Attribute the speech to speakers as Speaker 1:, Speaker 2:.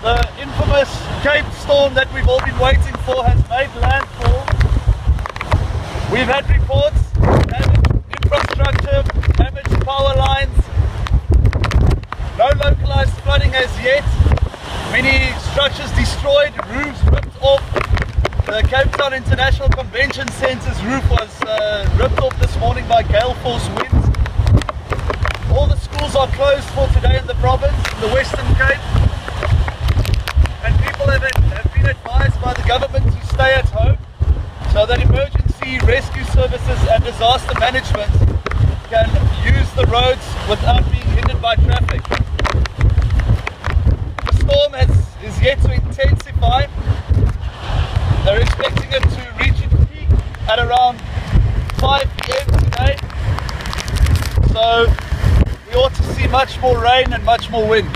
Speaker 1: The infamous Cape storm that we've all been waiting for has made landfall. We've had reports of damaged infrastructure, damaged power lines, no localized flooding as yet, many structures destroyed, roofs ripped off. The Cape Town International Convention Centre's roof was ripped off this morning by gale-force winds. All the schools are closed for today in the province, in the Western Cape. And people have been advised by the government to stay at home so that emergency rescue services and disaster management can use the roads without being hindered by traffic. The storm is yet to intensify. They're expecting it to reach its peak at around 5 p.m. today. So we ought to see much more rain and much more wind.